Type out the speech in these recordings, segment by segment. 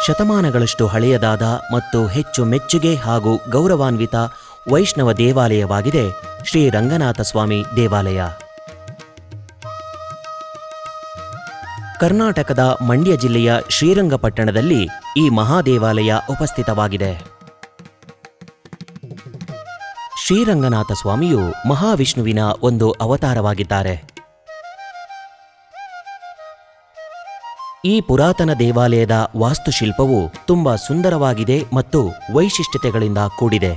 ಶತಮಾನಗಳಷ್ಟು ಹಳೆಯದಾದ ಮತ್ತು ಹೆಚ್ಚು ಮೆಚ್ಚುಗೆ ಹಾಗೂ ಗೌರವಾನ್ವಿತ ವೈಷ್ಣವ ದೇವಾಲಯವಾಗಿದೆ ಶ್ರೀ ರಂಗನಾಥ ಸ್ವಾಮಿ ದೇವಾಲಯ. ಕರ್ನಾಟಕದ ಮಂಡ್ಯ ಜಿಲ್ಲೆಯ ಶ್ರೀರಂಗಪಟ್ಟಣದಲ್ಲಿ ಈ ಮಹಾದೇವಾಲಯ ಉಪಸ್ಥಿತವಾಗಿದೆ. ಶ್ರೀರಂಗನಾಥ ಸ್ವಾಮಿಯು ಮಹಾವಿಷ್ಣುವಿನ ಒಂದು ಅವತಾರವಾಗಿದ್ದಾರೆ. ಈ ಪುರಾತನ ದೇವಾಲಯದ ವಾಸ್ತುಶಿಲ್ಪವು ತುಂಬಾ ಸುಂದರವಾಗಿದೆ ಮತ್ತು ವೈಶಿಷ್ಟ್ಯತೆಗಳಿಂದ ಕೂಡಿದೆ.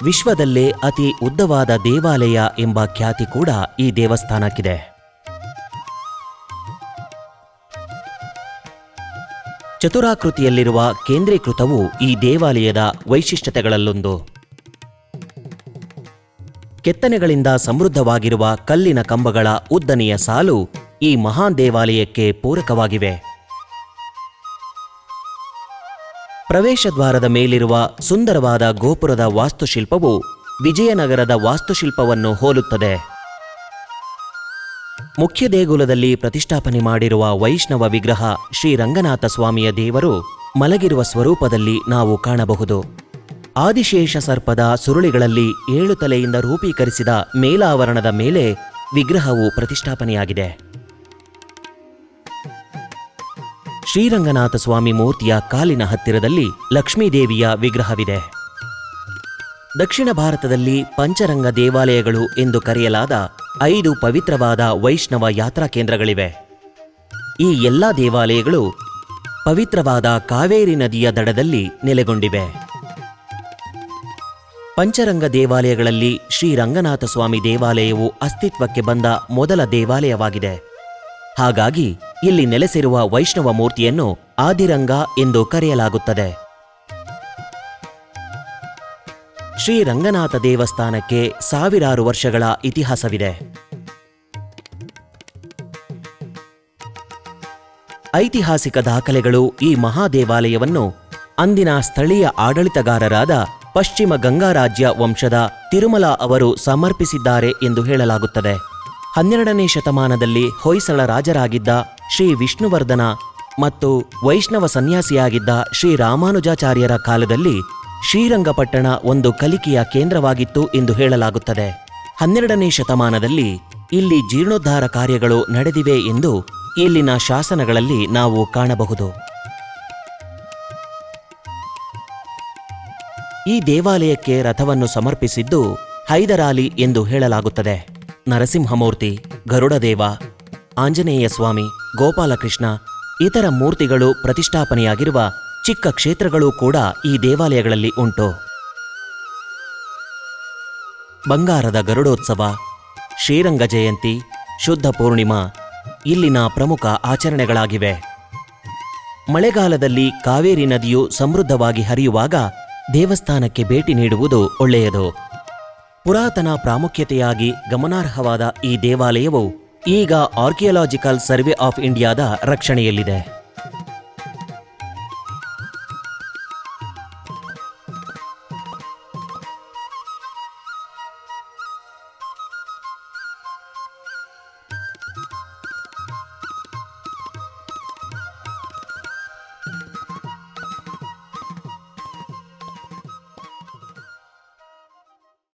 ವಿಶ್ವದಲ್ಲೇ ಅತಿ ಉದ್ದವಾದ ದೇವಾಲಯ ಎಂಬ ಖ್ಯಾತಿ ಕೂಡ ಈ ದೇವಸ್ಥಾನಕ್ಕಿದೆ. ಚತುರಾಕೃತಿಯಲ್ಲಿರುವ ಕೇಂದ್ರೀಕೃತವು ಈ ದೇವಾಲಯದ ವೈಶಿಷ್ಟ್ಯತೆಗಳಲ್ಲೊಂದು. ಕೆತ್ತನೆಗಳಿಂದ ಸಮೃದ್ಧವಾಗಿರುವ ಕಲ್ಲಿನ ಕಂಬಗಳ ಉದ್ದನೆಯ ಸಾಲು ಈ ಮಹಾನ್ ದೇವಾಲಯಕ್ಕೆ ಪೂರಕವಾಗಿವೆ. ಪ್ರವೇಶದ್ವಾರದ ಮೇಲಿರುವ ಸುಂದರವಾದ ಗೋಪುರದ ವಾಸ್ತುಶಿಲ್ಪವು ವಿಜಯನಗರದ ವಾಸ್ತುಶಿಲ್ಪವನ್ನು ಹೋಲುತ್ತದೆ. ಮುಖ್ಯ ದೇಗುಲದಲ್ಲಿ ಪ್ರತಿಷ್ಠಾಪನೆ ಮಾಡಿರುವ ವೈಷ್ಣವ ವಿಗ್ರಹ ಶ್ರೀ ರಂಗನಾಥ ಸ್ವಾಮಿಯ ದೇವರು ಮಲಗಿರುವ ಸ್ವರೂಪದಲ್ಲಿ ನಾವು ಕಾಣಬಹುದು. ಆದಿಶೇಷ ಸರ್ಪದ ಸುರುಳಿಗಳಲ್ಲಿ 7 ತಲೆಯಿಂದ ರೂಪೀಕರಿಸಿದ ಮೇಲಾವರಣದ ಮೇಲೆ ವಿಗ್ರಹವು ಪ್ರತಿಷ್ಠಾಪನೆಯಾಗಿದೆ. ಶ್ರೀರಂಗನಾಥ ಸ್ವಾಮಿ ಮೂರ್ತಿಯ ಕಾಲಿನ ಹತ್ತಿರದಲ್ಲಿ ಲಕ್ಷ್ಮೀದೇವಿಯ ವಿಗ್ರಹವಿದೆ. ದಕ್ಷಿಣ ಭಾರತದಲ್ಲಿ ಪಂಚರಂಗ ದೇವಾಲಯಗಳು ಎಂದು ಕರೆಯಲಾದ 5 ಪವಿತ್ರವಾದ ವೈಷ್ಣವ ಯಾತ್ರಾ ಕೇಂದ್ರಗಳಿವೆ. ಈ ಎಲ್ಲ ದೇವಾಲಯಗಳು ಪವಿತ್ರವಾದ ಕಾವೇರಿ ನದಿಯ ದಡದಲ್ಲಿ ನೆಲೆಗೊಂಡಿವೆ. ಪಂಚರಂಗ ದೇವಾಲಯಗಳಲ್ಲಿ ಶ್ರೀ ರಂಗನಾಥ ಸ್ವಾಮಿ ದೇವಾಲಯವು ಅಸ್ತಿತ್ವಕ್ಕೆ ಬಂದ ಮೊದಲ ದೇವಾಲಯವಾಗಿದೆ. ಹಾಗಾಗಿ ಇಲ್ಲಿ ನೆಲೆಸಿರುವ ವೈಷ್ಣವ ಮೂರ್ತಿಯನ್ನು ಆದಿರಂಗ ಎಂದು ಕರೆಯಲಾಗುತ್ತದೆ. ಶ್ರೀ ರಂಗನಾಥ ದೇವಸ್ಥಾನಕ್ಕೆ ಸಾವಿರಾರು ವರ್ಷಗಳ ಇತಿಹಾಸವಿದೆ. ಐತಿಹಾಸಿಕ ದಾಖಲೆಗಳು ಈ ಮಹಾದೇವಾಲಯವನ್ನು ಅಂದಿನ ಸ್ಥಳೀಯ ಆಡಳಿತಗಾರರಾದ ಪಶ್ಚಿಮ ಗಂಗಾ ರಾಜ್ಯ ವಂಶದ ತಿರುಮಲ ಅವರು ಸಮರ್ಪಿಸಿದ್ದಾರೆ ಎಂದು ಹೇಳಲಾಗುತ್ತದೆ. 12ನೇ ಶತಮಾನದಲ್ಲಿ ಹೊಯ್ಸಳ ರಾಜರಾಗಿದ್ದ ಶ್ರೀ ವಿಷ್ಣುವರ್ಧನ ಮತ್ತು ವೈಷ್ಣವ ಸನ್ಯಾಸಿಯಾಗಿದ್ದ ಶ್ರೀ ರಾಮಾನುಜಾಚಾರ್ಯರ ಕಾಲದಲ್ಲಿ ಶ್ರೀರಂಗಪಟ್ಟಣ ಒಂದು ಕಲಿಕೆಯ ಕೇಂದ್ರವಾಗಿತ್ತು ಎಂದು ಹೇಳಲಾಗುತ್ತದೆ. 12ನೇ ಶತಮಾನದಲ್ಲಿ ಇಲ್ಲಿ ಜೀರ್ಣೋದ್ಧಾರ ಕಾರ್ಯಗಳು ನಡೆದಿವೆ ಎಂದು ಇಲ್ಲಿನ ಶಾಸನಗಳಲ್ಲಿ ನಾವು ಕಾಣಬಹುದು. ಈ ದೇವಾಲಯಕ್ಕೆ ರಥವನ್ನು ಸಮರ್ಪಿಸಿದ್ದು ಹೈದರಾಲಿ ಎಂದು ಹೇಳಲಾಗುತ್ತದೆ. ನರಸಿಂಹಮೂರ್ತಿ, ಗರುಡದೇವ, ಆಂಜನೇಯ ಸ್ವಾಮಿ, ಗೋಪಾಲಕೃಷ್ಣ ಇತರ ಮೂರ್ತಿಗಳು ಪ್ರತಿಷ್ಠಾಪನೆಯಾಗಿರುವ ಚಿಕ್ಕ ಕ್ಷೇತ್ರಗಳೂ ಕೂಡ ಈ ದೇವಾಲಯಗಳಲ್ಲಿ ಉಂಟು. ಬಂಗಾರದ ಗರುಡೋತ್ಸವ, ಶ್ರೀರಂಗ ಜಯಂತಿ, ಶುದ್ಧ ಪೂರ್ಣಿಮಾ ಇಲ್ಲಿನ ಪ್ರಮುಖ ಆಚರಣೆಗಳಾಗಿವೆ. ಮಳೆಗಾಲದಲ್ಲಿ ಕಾವೇರಿ ನದಿಯು ಸಮೃದ್ಧವಾಗಿ ಹರಿಯುವಾಗ ದೇವಸ್ಥಾನಕ್ಕೆ ಭೇಟಿ ನೀಡುವುದು ಒಳ್ಳೆಯದು. ಪುರಾತನ ಪ್ರಾಮುಖ್ಯತೆಯಾಗಿ ಗಮನಾರ್ಹವಾದ ಈ ದೇವಾಲಯವು ಈಗ ಆರ್ಕಿಯಾಲಜಿಕಲ್ ಸರ್ವೆ ಆಫ್ ಇಂಡಿಯಾದ ರಕ್ಷಣೆಯಲ್ಲಿದೆ.